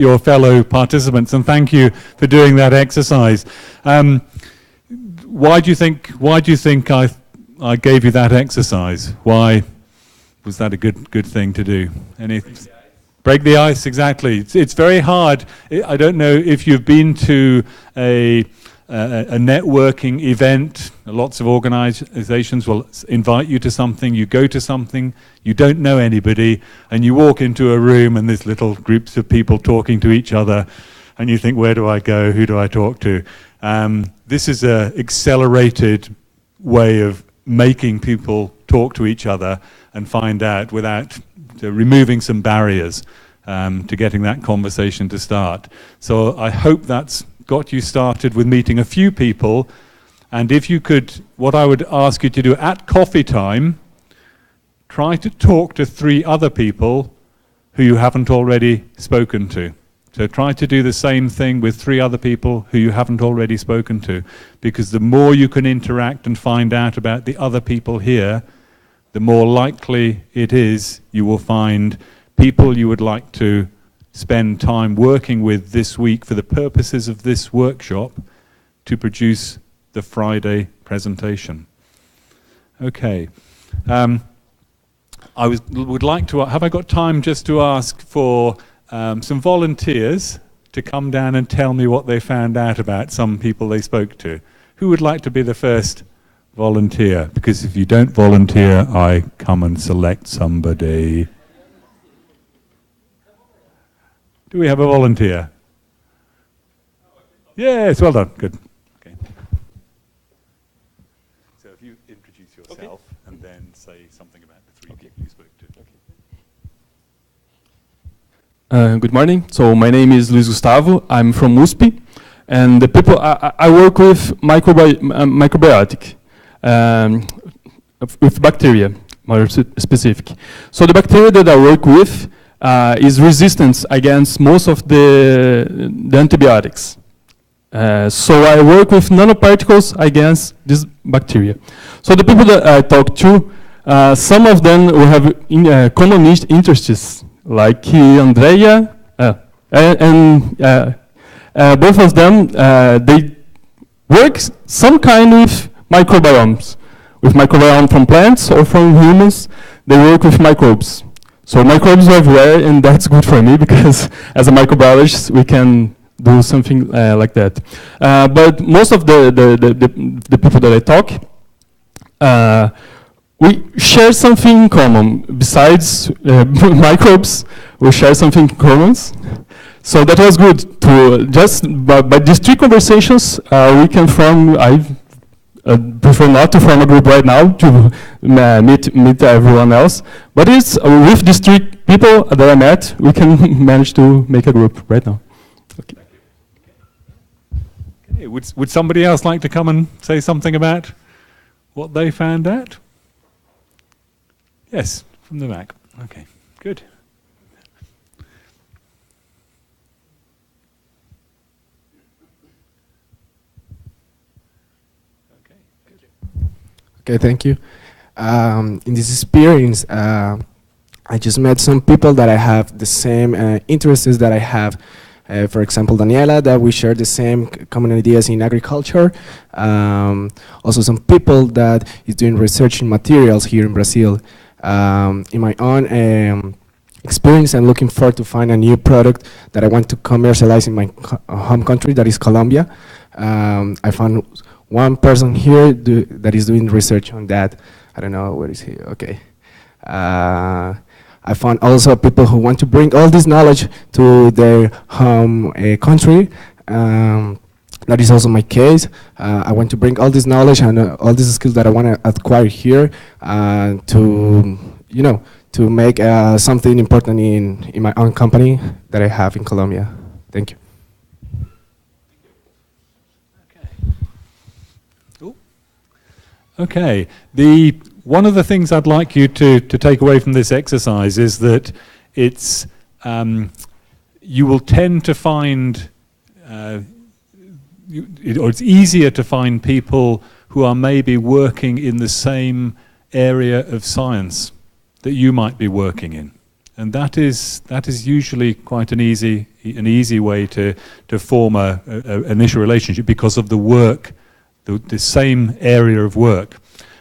your fellow participants, and thank you for doing that exercise. Why do you think I gave you that exercise? Why was that a good thing to do? Break the ice, exactly. It's very hard. I don't know if you've been to a networking event. Lots of organizations will invite you to something, you go to something, you don't know anybody, and you walk into a room and there's little groups of people talking to each other, and you think, where do I go, who do I talk to? This is an accelerated way of making people talk to each other and find out without removing some barriers to getting that conversation to start. So I hope that's got you started with meeting a few people, and if you could, what I would ask you to do at coffee time, try to talk to 3 other people who you haven't already spoken to. So try to do the same thing with 3 other people who you haven't already spoken to, because the more you can interact and find out about the other people here, the more likely it is you will find people you would like to spend time working with this week for the purposes of this workshop to produce the Friday presentation. Okay. I would like to, have I got time just to ask for some volunteers to come down and tell me what they found out about some people they spoke to? Who would like to be the first volunteer? Because if you don't volunteer, I come and select somebody. Do we have a volunteer? Yes, well done, good. Okay. So if you introduce yourself and then say something about the 3 people you spoke to. Good morning. So my name is Luis Gustavo. I'm from USP, and the people I work with microbiotic, with bacteria, more specific. So the bacteria that I work with is resistant against most of the antibiotics. So I work with nanoparticles against this bacteria. So the people that I talk to, some of them will have common interests, like Andrea, and both of them, they work some kind of microbiomes, with microbiome from plants or from humans. They work with microbes. So microbes are rare, and that's good for me, because as a microbiologist, we can do something like that. But most of the people that I talk, we share something in common. Besides microbes, we share something in common. So that was good. To just by these 3 conversations, we can form. I prefer not to form a group right now to meet everyone else. But it's with these 3 people that I met, we can manage to make a group right now. Okay. Okay. Would somebody else like to come and say something about what they found out? Yes, from the back. Okay, good. Okay, thank you. In this experience, I just met some people that I have the same interests that I have. For example, Daniela, that we share the same common ideas in agriculture. Also some people that is doing research in materials here in Brazil. In my own experience, I'm looking forward to find a new product that I want to commercialize in my home country, that is Colombia. I found one person here that is doing research on that. I don't know, where is he? Okay. I found also people who want to bring all this knowledge to their home country. That is also my case. I want to bring all this knowledge and all these skills that I want to acquire here to, you know, to make something important in my own company that I have in Colombia. Thank you. Okay. One of the things I'd like you to take away from this exercise is that it's you will tend to find or it's easier to find people who are maybe working in the same area of science that you might be working in. And that is usually quite an easy way to form a initial relationship because of the work, the same area of work.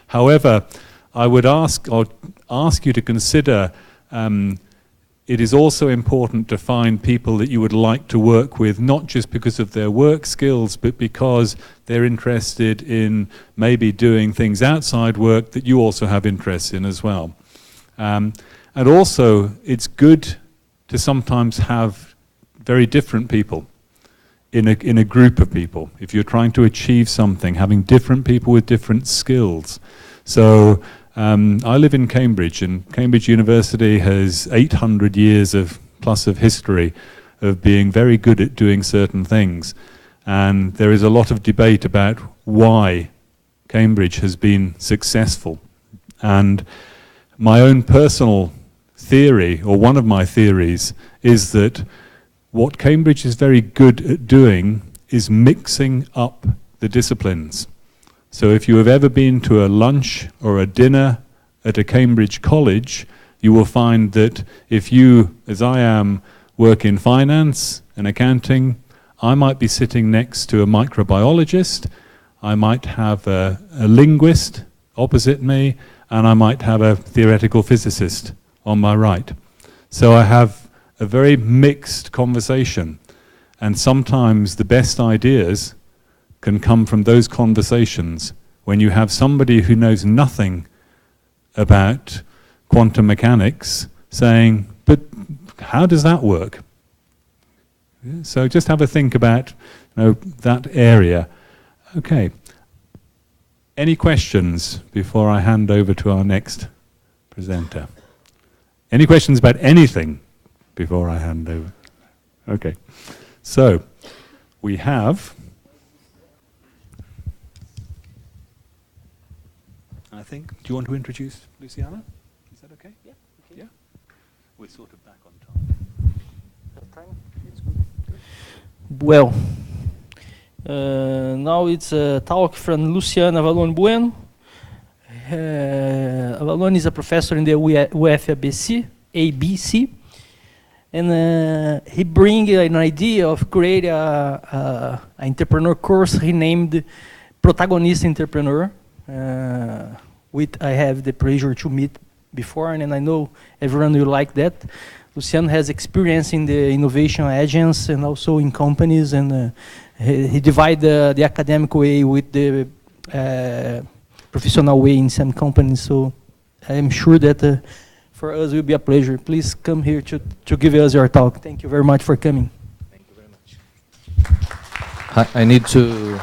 However, I would ask you to consider it is also important to find people that you would like to work with, not just because of their work skills, but because they're interested in maybe doing things outside work that you also have interest in as well. And also, it's good to sometimes have very different people in a group of people. If you're trying to achieve something, having different people with different skills. So I live in Cambridge, and Cambridge University has 800 years plus of history of being very good at doing certain things. And there is a lot of debate about why Cambridge has been successful. And my own personal theory, or one of my theories, is that what Cambridge is very good at doing is mixing up the disciplines. So if you have ever been to a lunch or a dinner at a Cambridge college, you will find that if you, as I am, work in finance and accounting, I might be sitting next to a microbiologist, I might have a linguist opposite me, and I might have a theoretical physicist on my right. So I have a very mixed conversation, and sometimes the best ideas can come from those conversations when you have somebody who knows nothing about quantum mechanics saying, but how does that work? So just have a think about that area. Okay. Any questions before I hand over to our next presenter? Any questions about anything before I hand over? Okay. So we have, I think, do you want to introduce Luciano? Is that okay? Yeah. Okay. Yeah? We're sort of back on time. Well, now it's a talk from Luciano Avallone Bueno. Avallone is a professor in the UFABC, ABC, and he bring an idea of create a entrepreneur course he named Protagonista Entrepreneur, which I have the pleasure to meet before, and I know everyone will like that. Luciano has experience in the innovation agents and also in companies, and he divide the academic way with the professional way in some companies. So I am sure that for us it will be a pleasure. Please come here to give us your talk. Thank you very much for coming. Thank you very much. I need to.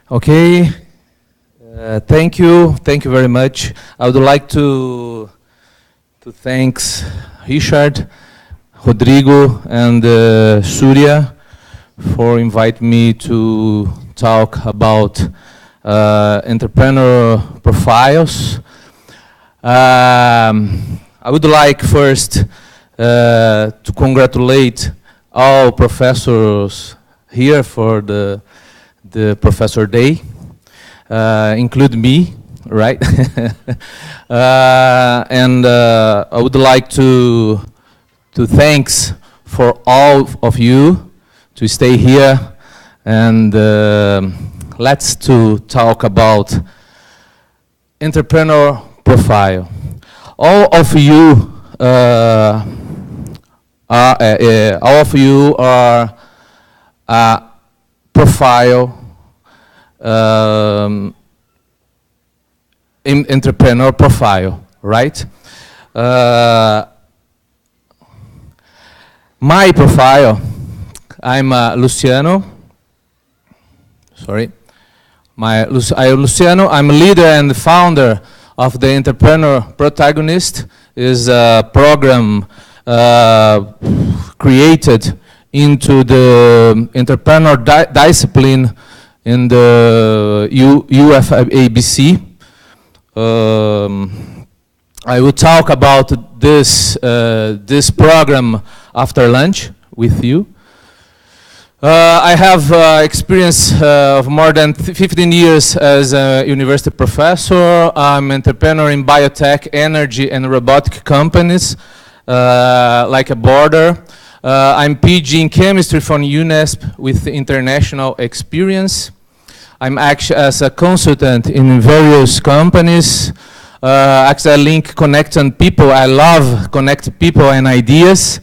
Okay. Thank you very much. I would like to thank Richard, Rodrigo, and Surya for inviting me to talk about entrepreneur profiles. I would like first to congratulate all professors here for the Professor Day, include me, right? And I would like to thanks for all of you to stay here, and let's to talk about entrepreneur profile. All of you are profile entrepreneur profile, right? my profile. I'm Luciano. Sorry. I'm Luciano. I'm a leader and the founder of the Entrepreneur Protagonist. Is a program created into the entrepreneur discipline in the UFABC. I will talk about this program after lunch with you. I have experience of more than 15 years as a university professor. I'm an entrepreneur in biotech, energy, and robotic companies, like a border. I'm PG in chemistry from UNESP with international experience. I'm actually as a consultant in various companies. Actually, I link connecting people. I love connecting people and ideas.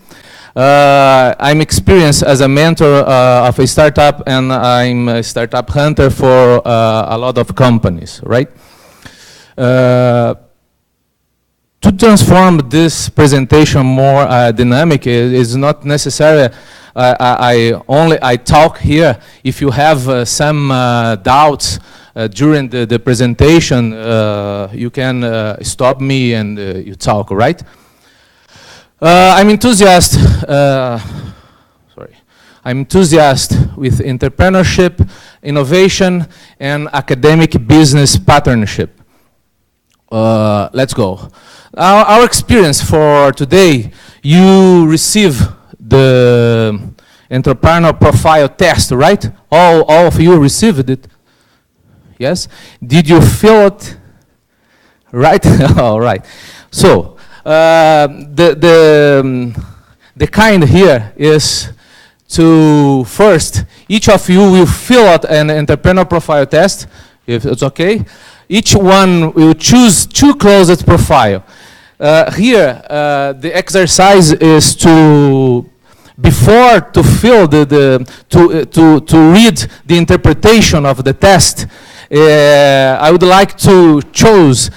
I'm experienced as a mentor of a startup, and I'm a startup hunter for a lot of companies, right? To transform this presentation more dynamic is not necessary. I talk here. If you have some doubts during the presentation, you can stop me and you talk, right? I'm enthusiastic. I'm enthusiastic with entrepreneurship, innovation, and academic business partnership. Let's go. Our experience for today, you receive the entrepreneur profile test, right? All of you received it. Yes? Did you fill it? Right? All right. So, the kind here is to first, each of you will fill out an entrepreneur profile test, if it's okay. Each one will choose two closest profile. Here, the exercise is to, before to fill to read the interpretation of the test, I would like to choose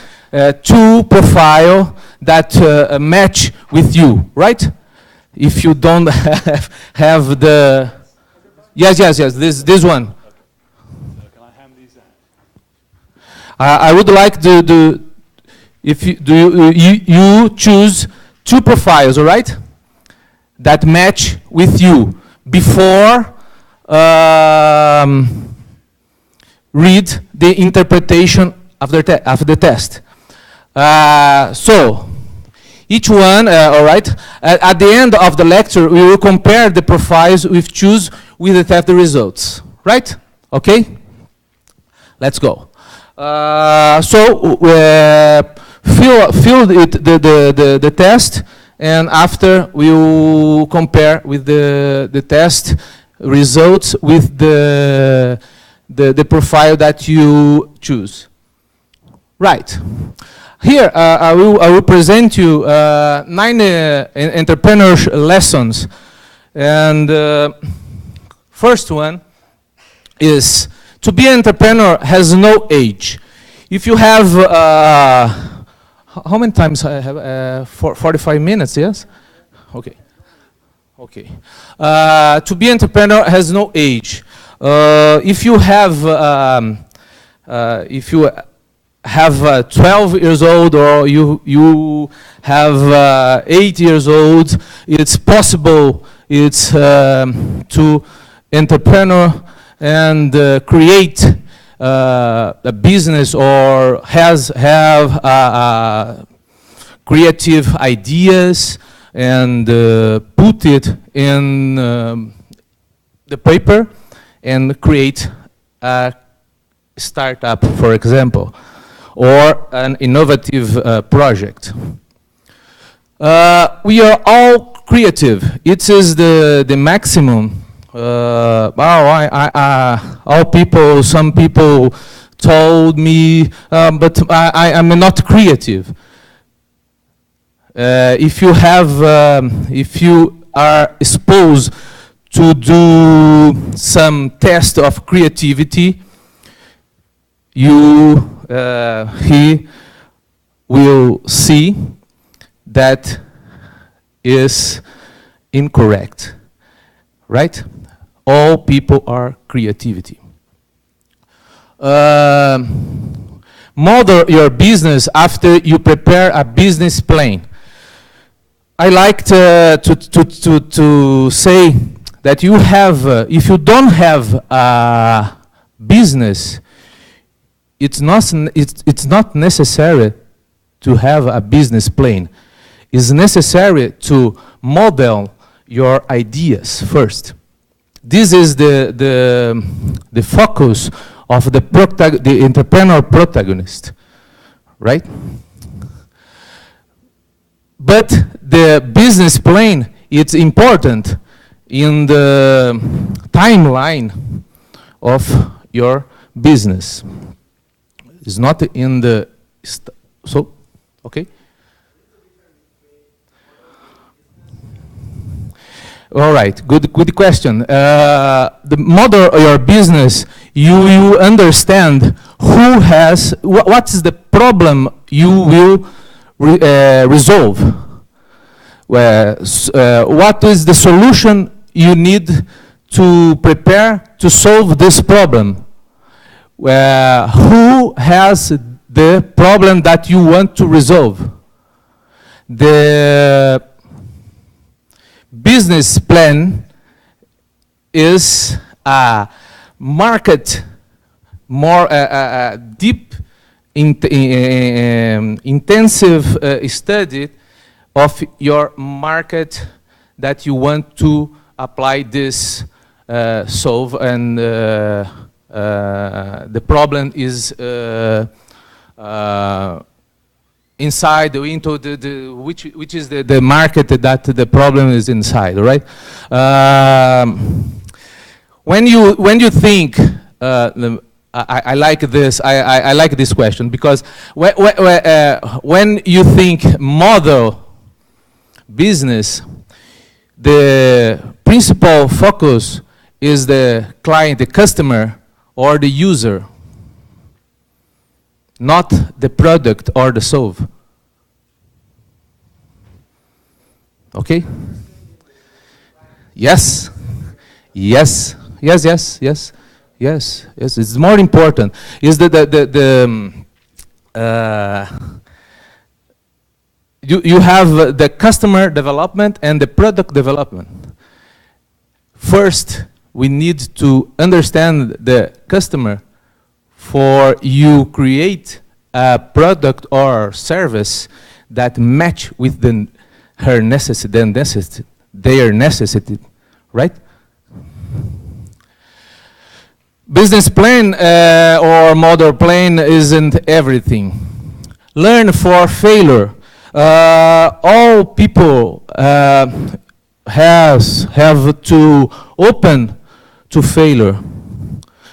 two profile that match with you, right? If you don't have the, yes, this one. Can I hand these out? I would like to if you choose two profiles, all right? That match with you before read the interpretation of the test. So, each one, all right, at the end of the lecture, we will compare the profiles we've choose with the test results, right? Okay? Let's go. So, fill the test, and after we will compare with the test results with the profile that you choose. Right. Here, I will present you 9 entrepreneurship lessons. And first one is, to be an entrepreneur has no age. If you have, how many times I have? 45 minutes, yes? Okay. Okay. To be an entrepreneur has no age. If you have 12 years old, or you have 8 years old, it's possible to entrepreneur and create a business, or have creative ideas and put it in the paper and create a startup, for example, or an innovative project. We are all creative. It is the maximum. Some people told me, but I am not creative. If you are exposed to do some test of creativity, he will see that is incorrect, right? All people are creativity. Model your business after you prepare a business plan. I like to say that you have, if you don't have a business, it's not necessary to have a business plan. It's necessary to model your ideas first. This is the focus of the entrepreneur protagonist, right? But the business plan, it's important in the timeline of your business. It's not in the, so, okay? All right, good question. The model of your business, you understand who has, what is the problem you will resolve. What is the solution you need to prepare to solve this problem? Who has the problem that you want to resolve? The business plan is a market, more deep, intensive study of your market that you want to apply this solve, and the problem is inside into which is the market that the problem is inside, right? When you think, I like this. I like this question because when you think model business, the principal focus is the client, the customer, or the user, not the product or the solve. Okay? Yes. Yes. Yes. Yes. Yes. Yes. Yes. It's more important. Is that you have the customer development and the product development. First, we need to understand the customer for you create a product or service that match with her necessity, their necessity, right? Business plan or model plan isn't everything. Learn for failure. All people have to open to failure.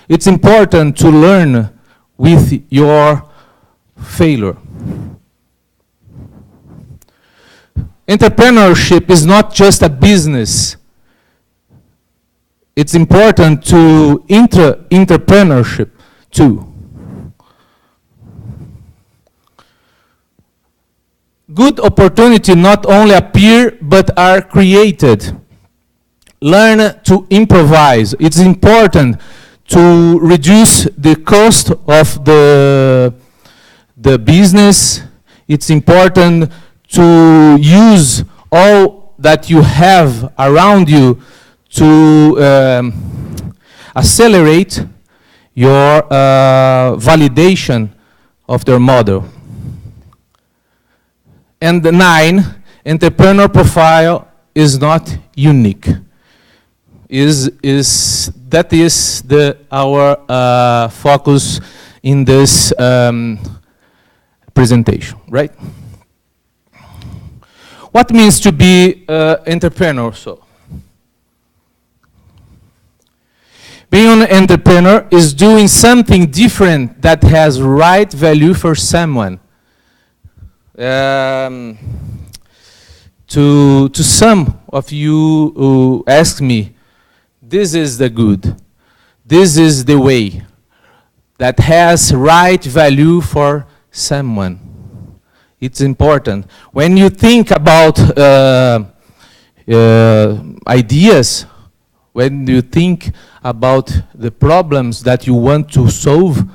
It's important to learn with your failure. Entrepreneurship is not just a business. It's important to entrepreneurship too. Good opportunity not only appear but are created. Learn to improvise. It's important to reduce the cost of the business. It's important to use all that you have around you to accelerate your validation of their model. And the 9, entrepreneur profile is not unique. That is our focus in this presentation, right? What means to be entrepreneur? So, being an entrepreneur is doing something different that has right value for someone. To some of you who ask me, this is the good, this is the way that has right value for someone. It's important. When you think about ideas, when you think about the problems that you want to solve,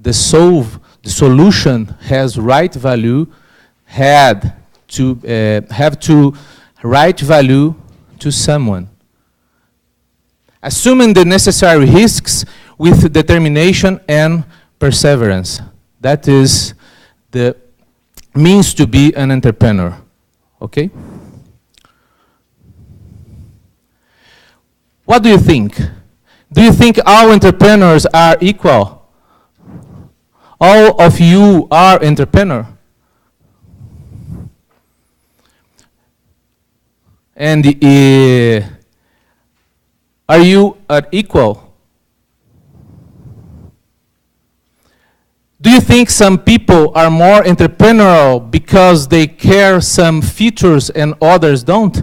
the solution has right value, have to right value to someone. Assuming the necessary risks with determination and perseverance. That is the means to be an entrepreneur. Okay? What do you think? Do you think all entrepreneurs are equal? All of you are entrepreneur? And are you equal? Do you think some people are more entrepreneurial because they care some features and others don't?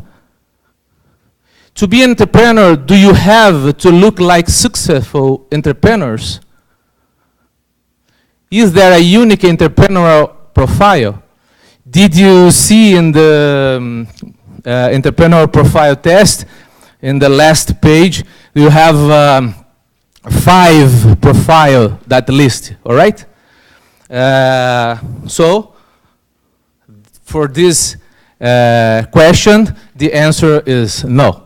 To be an entrepreneur, do you have to look like successful entrepreneurs? Is there a unique entrepreneurial profile? Did you see in the entrepreneurial profile test, in the last page, you have 5 profile that list, all right? So, for this question, the answer is no.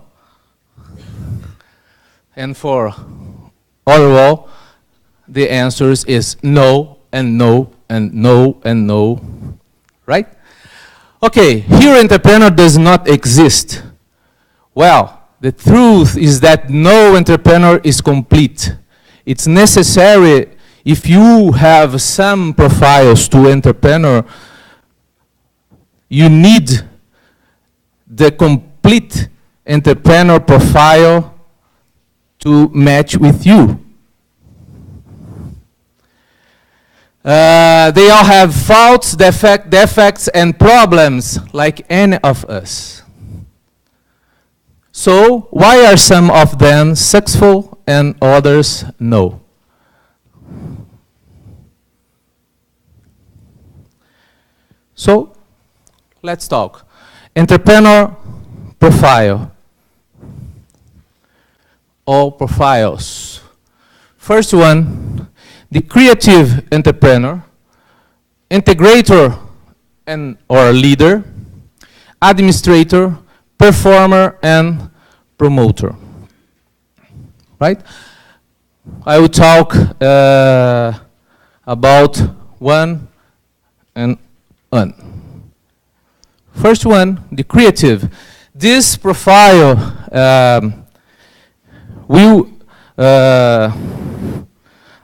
And for overall, the answers is no, and no, and no, and no, right? Okay, here entrepreneur does not exist. Well, the truth is that no entrepreneur is complete. It's necessary, if you have some profiles to entrepreneur, you need the complete entrepreneur profile to match with you. They all have faults, defects, and problems like any of us. So, why are some of them successful and others no? So, let's talk. Entrepreneur profile. All profiles. First one, the creative entrepreneur, integrator or leader, administrator, performer, and promoter. Right? I will talk about one and one. First one, the creative. This profile will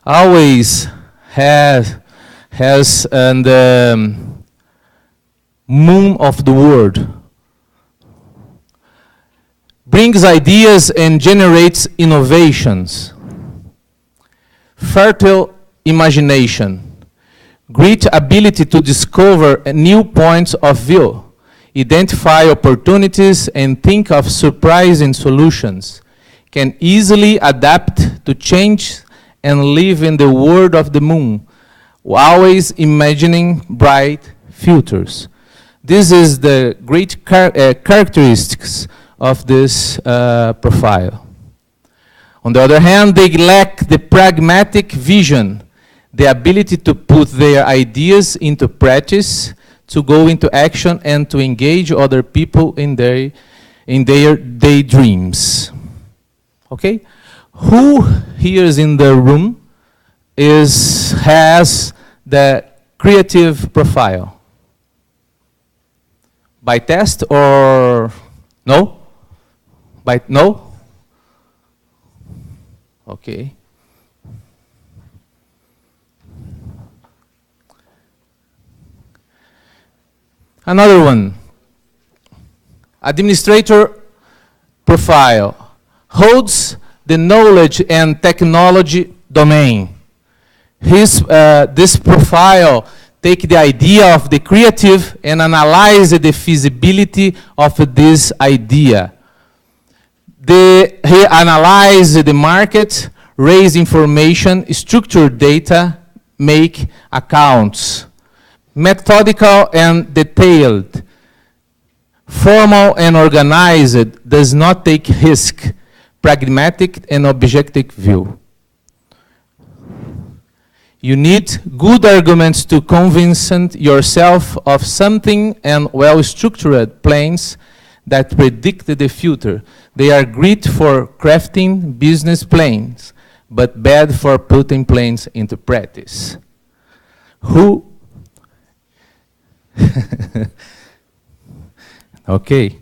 always has the moon of the world. Brings ideas and generates innovations. Fertile imagination. Great ability to discover new points of view. Identify opportunities and think of surprising solutions. Can easily adapt to change and live in the world of the moon, always imagining bright futures. This is the great characteristics of this profile. On the other hand, they lack the pragmatic vision, the ability to put their ideas into practice, to go into action, and to engage other people in their daydreams. Okay? Who here is in the room has the creative profile? By test or no? No? Okay. Another one. Administrator profile. Holds the knowledge and technology domain. This profile take the idea of the creative and analyze the feasibility of this idea. He analyze the market, raise information, structure data, make accounts. Methodical and detailed. Formal and organized does not take risk, pragmatic and objective view. You need good arguments to convince yourself of something and well-structured plans that predict the future. They are great for crafting business plans, but bad for putting plans into practice. Who? Okay.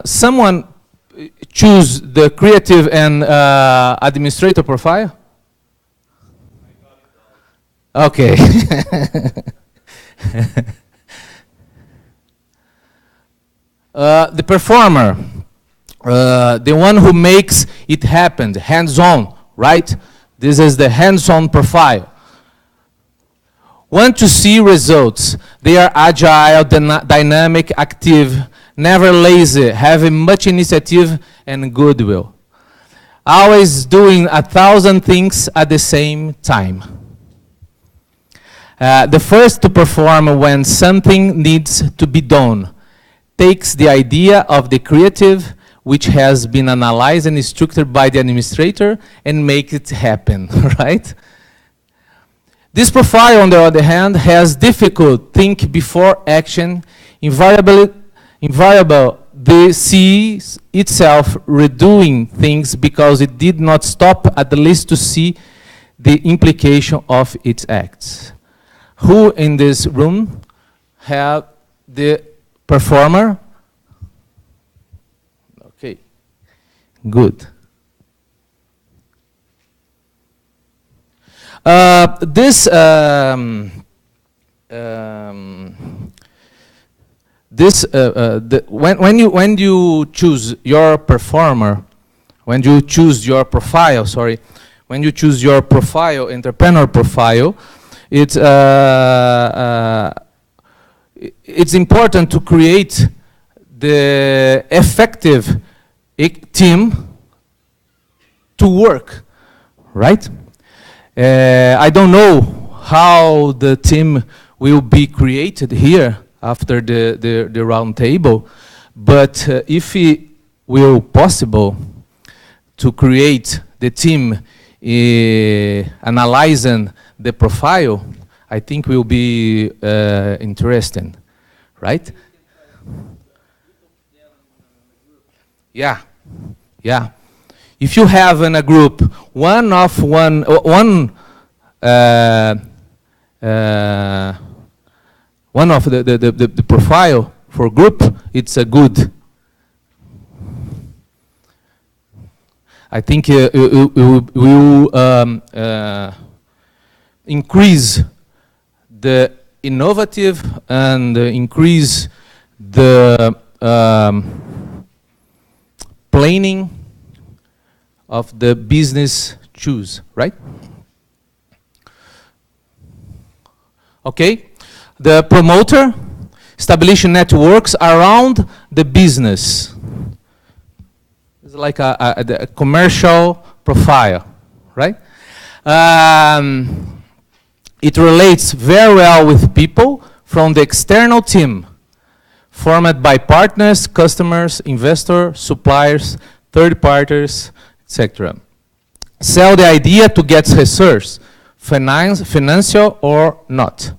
Someone choose the creative and administrator profile? Okay. The performer, the one who makes it happen, hands-on, right? This is the hands-on profile. Want to see results. They are agile, dynamic, active, never lazy, having much initiative and goodwill. Always doing 1,000 things at the same time. The first to perform when something needs to be done. Takes the idea of the creative, which has been analyzed and structured by the administrator, and make it happen, right? This profile, on the other hand, has difficult think before action, invariable, they see itself redoing things because it did not stop at least to see the implication of its acts. Who in this room have the performer? Okay, good. When you choose your performer, when you choose your profile, sorry, when you choose your profile, entrepreneur profile, it's important to create the effective team to work, right? I don't know how the team will be created here after the round table, but if it will possible to create the team analyzing the profile, I think will be interesting, right? Yeah, yeah. If you have in a group one of the profile for group, it's a good. I think it will increase the innovative and increase the planning of the business choose, right? Okay, the promoter establishing networks around the business. It's like a commercial profile, right? It relates very well with people from the external team, formed by partners, customers, investors, suppliers, third parties, etc. Sell the idea to get research, financial or not.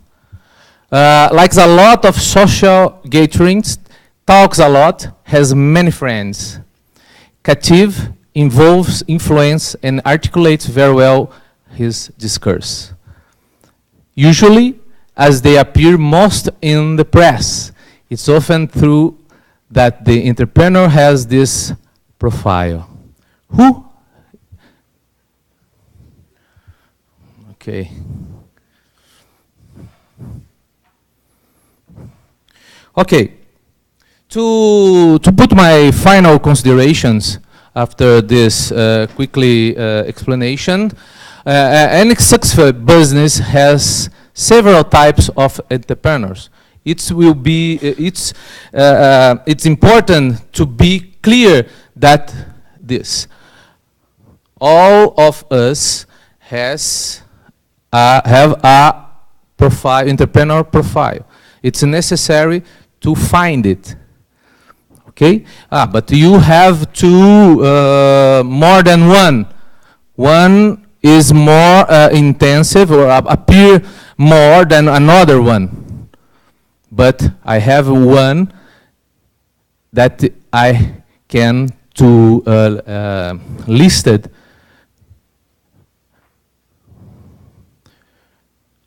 Likes a lot of social gatherings, talks a lot, has many friends. Captive, involves influence, and articulates very well his discourse. Usually, as they appear most in the press, it's often true that the entrepreneur has this profile. Who? Okay. Okay. To put my final considerations after this quickly explanation, any successful business has several types of entrepreneurs. It's important to be clear that all of us have a profile, entrepreneur profile. It's necessary to find it. Okay? But you have to more than one. One is more intensive or appear more than another one. But I have one that I can to listed.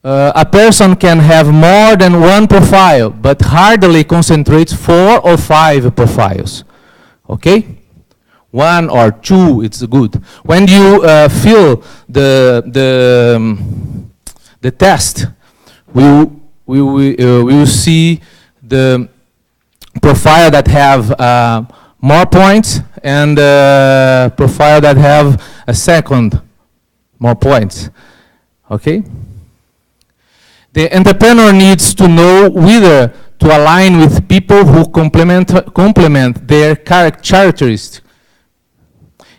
A person can have more than one profile, but hardly concentrates 4 or 5 profiles. Okay? 1 or 2, it's good. When you fill the test, we will see the profile that have more points and profile that have a second more points. Okay? The entrepreneur needs to know whether to align with people who complement their characteristics.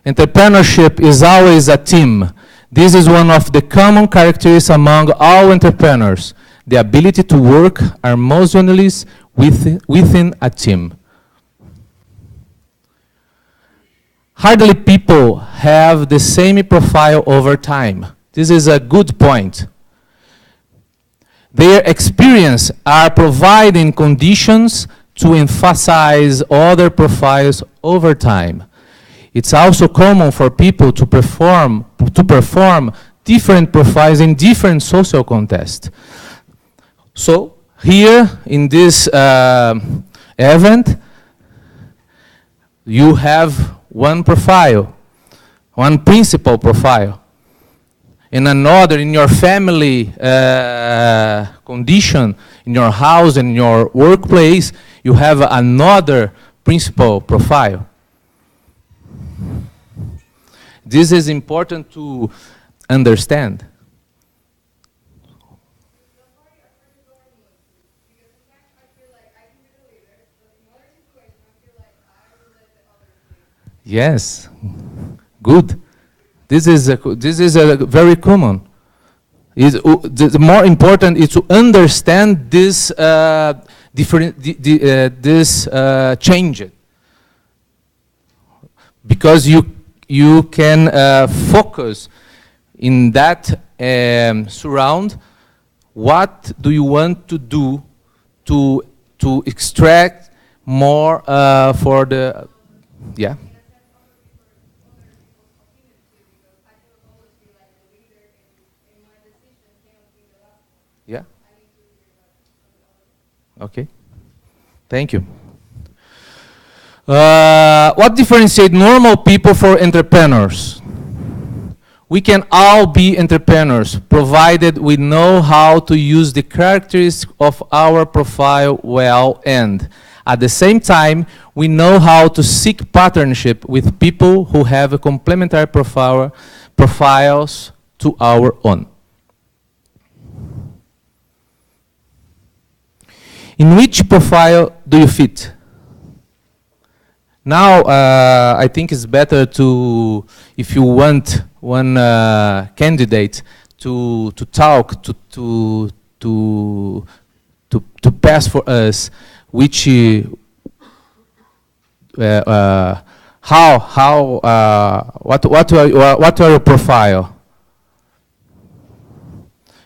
Entrepreneurship is always a team. This is one of the common characteristics among all entrepreneurs, the ability to work harmoniously within a team. Hardly people have the same profile over time. This is a good point. Their experience are providing conditions to emphasize other profiles over time. It's also common for people to perform different profiles in different social contexts. So here in this event, you have one profile, one principal profile. In another, in your family condition, in your house, in your workplace, you have another principal profile. This is important to understand. Yes, good. This is a very common. The more important is to understand this change, because you can focus in that surround. What do you want to do to extract more for the Yeah. Okay. Thank you. What differentiates normal people from entrepreneurs? We can all be entrepreneurs, provided we know how to use the characteristics of our profile well, and at the same time, we know how to seek partnership with people who have a complementary profiles to our own. In which profile do you fit? Now, I think it's better to, if you want one candidate to talk, to pass for us, which, what are your profile?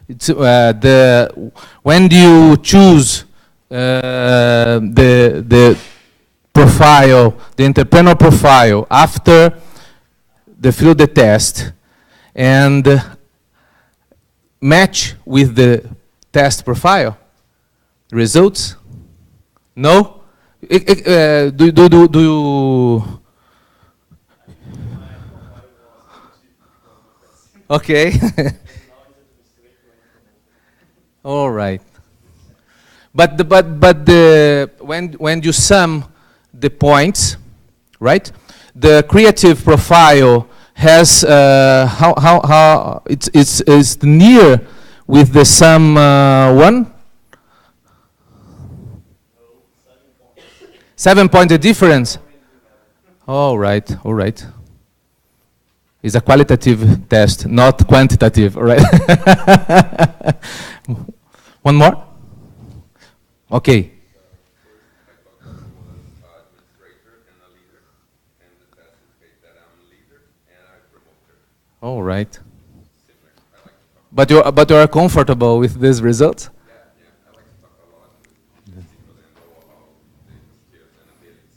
It's when do you choose the profile, the entrepreneur profile, after the fill the test and match with the test profile? Results? No? Do you? Okay. All right. But when you sum the points, right? The creative profile has how it's near with the sum 1. 7 point difference. All right, all right. It's a qualitative test, not quantitative, all right? One more? Okay. All right. But you are comfortable with this result?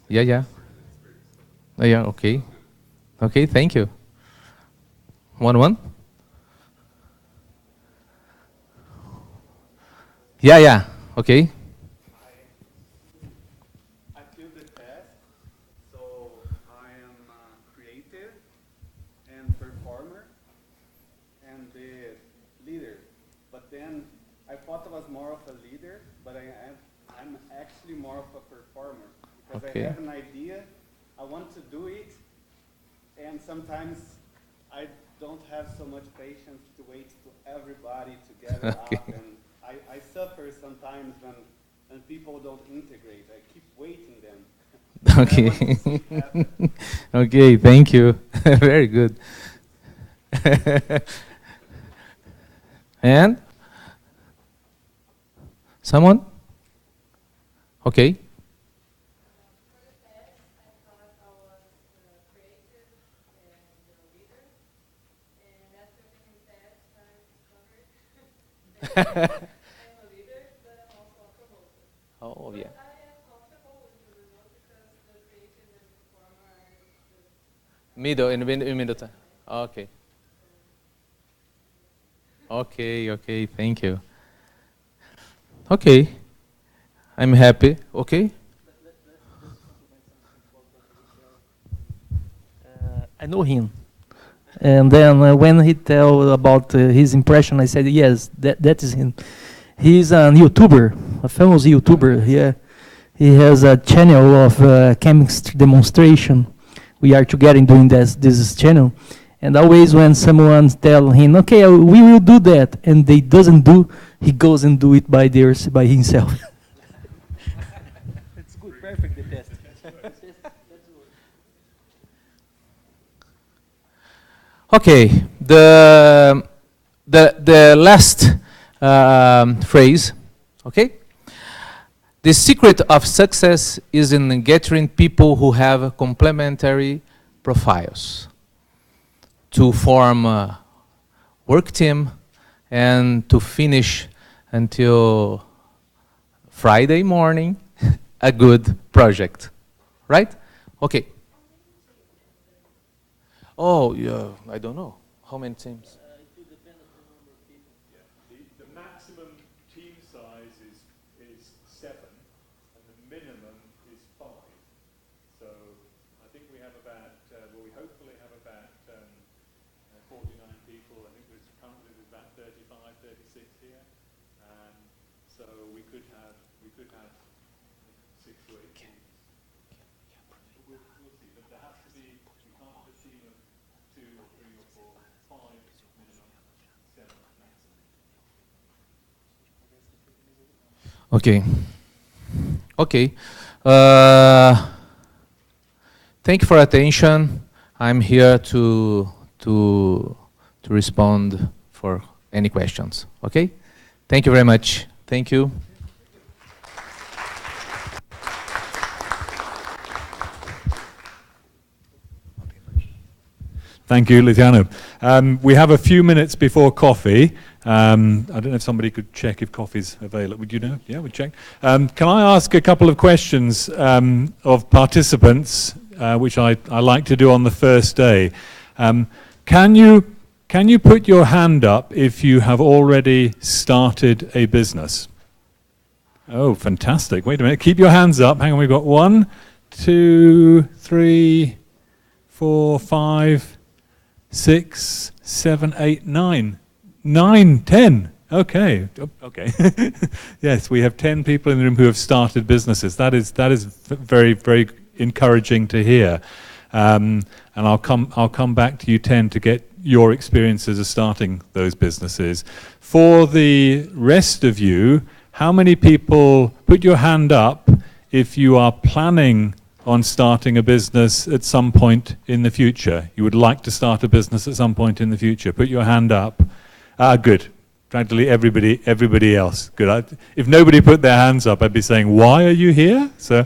Yeah, yeah. Yeah, okay. Okay, thank you. 1-1? Yeah, yeah, okay. I feel the test, so I am creative and performer and the leader. But then I thought I was more of a leader, but I'm actually more of a performer because Okay. I have an idea, I want to do it, and sometimes I don't have so much patience to wait to everybody to gather Okay. up, and I suffer sometimes when people don't integrate. I keep waiting them. Okay. I want to see it happen. Okay, thank you. Very good. And? Someone? Okay. Oh, yeah. Middle, in middle time. Okay. Okay, okay, thank you. Okay. I'm happy. Okay. I know him. And then when he tell about his impression, I said, yes, that is him. He's a YouTuber, a famous YouTuber. He has a channel of chemistry demonstration. We are together doing this channel. And always when someone tell him, okay, we will do that, and they doesn't do, he goes and do it by himself. It's good, perfect, the test. Okay, the last phrase, okay? The secret of success is in gathering people who have complementary profiles to form a work team and to finish until Friday morning a good project, right? Okay. Oh, yeah, I don't know. How many teams? The maximum team size is 7, and the minimum is 5. So I think we have about, we hopefully have about 49 people. I think there's currently about 35, 36 here. So we could have 6 to 8 teams. We'll see, but there has to be, we can't have a team of 2 or 3 or 4, 5 minimum, 7 maximum. Okay. Okay. Thank you for attention. I'm here to respond for any questions. Okay. Thank you very much. Thank you. Thank you, Luciano. We have a few minutes before coffee. I don't know if somebody could check if coffee's available. Would you know? Yeah, we'll check. Can I ask a couple of questions of participants, which I like to do on the first day? Can you put your hand up if you have already started a business? Oh, fantastic. Wait a minute. Keep your hands up. Hang on. We've got 1, 2, 3, 4, 5, 6, 7, 8, 9. 9, 10. Okay. Okay. Yes, we have 10 people in the room who have started businesses. That is very, very encouraging to hear. And I'll come back to you 10 to get your experiences of starting those businesses. For the rest of you, how many people put your hand up if you are planning on starting a business at some point in the future? You would like to start a business at some point in the future. Put your hand up. Good. Practically everybody else. Good. If nobody put their hands up, I'd be saying, why are you here? So,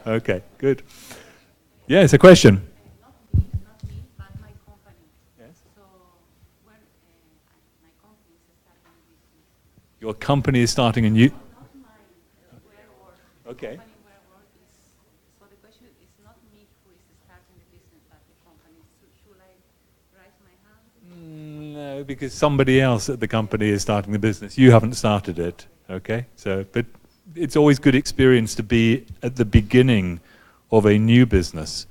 okay, good. Yes, a question. Not me, but my company. Your company is starting a new... Okay. So the question is not me who is starting the business, but the company. Should I raise my hand? No, because somebody else at the company is starting the business. You haven't started it, okay? So, but it's always good experience to be at the beginning of a new business,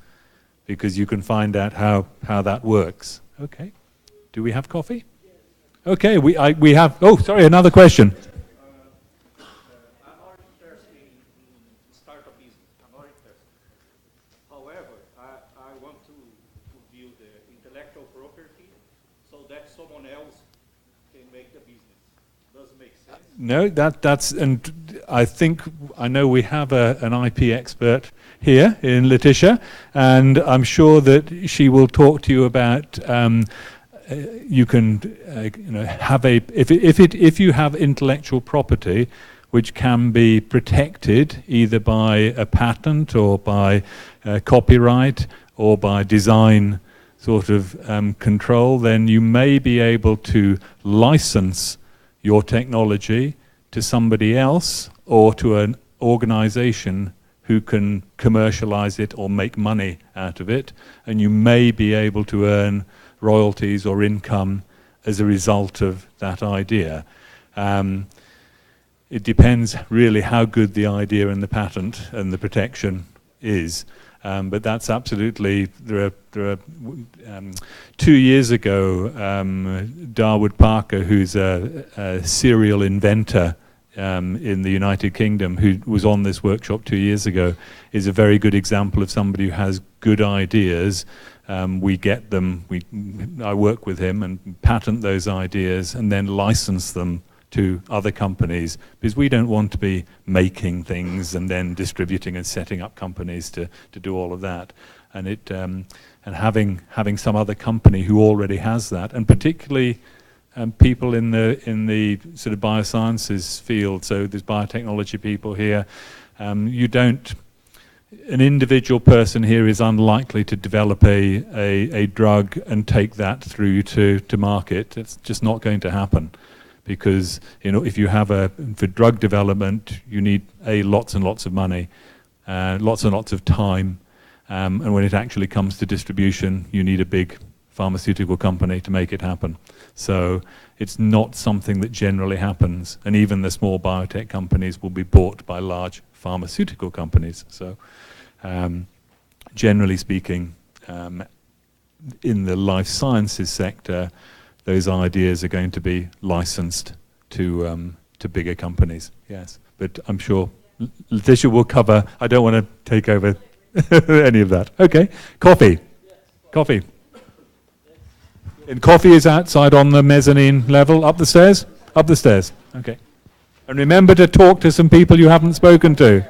because you can find out how that works. Okay. Do we have coffee? Okay, we have... Oh, sorry, another question. I'm not interested in start a business. I'm not interested. However, I want to build the intellectual property so that someone else can make the business. Does it make sense? No, that's... And I know we have an IP expert here in Letitia, and I'm sure that she will talk to you about... you can have a... If you have intellectual property which can be protected either by a patent or by copyright or by design sort of control, then you may be able to license your technology to somebody else or to an organization who can commercialize it or make money out of it, and you may be able to earn royalties or income as a result of that idea. It depends really how good the idea and the patent and the protection is. But that's absolutely, there are 2 years ago, Darwood Parker, who's a serial inventor in the United Kingdom, who was on this workshop 2 years ago, is a very good example of somebody who has good ideas. We get them, I work with him and patent those ideas and then license them to other companies, because we don't want to be making things and then distributing and setting up companies to do all of that. And and having some other company who already has that, and particularly people in the sort of biosciences field. So there's biotechnology people here. An individual person here is unlikely to develop a drug and take that through to market. It's just not going to happen, because if you have for drug development, you need lots and lots of money, lots and lots of time, and when it actually comes to distribution, you need a big pharmaceutical company to make it happen. So it's not something that generally happens, and even the small biotech companies will be bought by large pharmaceutical companies. So generally speaking, in the life sciences sector, those ideas are going to be licensed to bigger companies. Yes, but I'm sure Letitia will cover. I don't want to take over any of that. Okay, coffee. Coffee. And coffee is outside on the mezzanine level, up the stairs? Up the stairs, okay. And remember to talk to some people you haven't spoken to.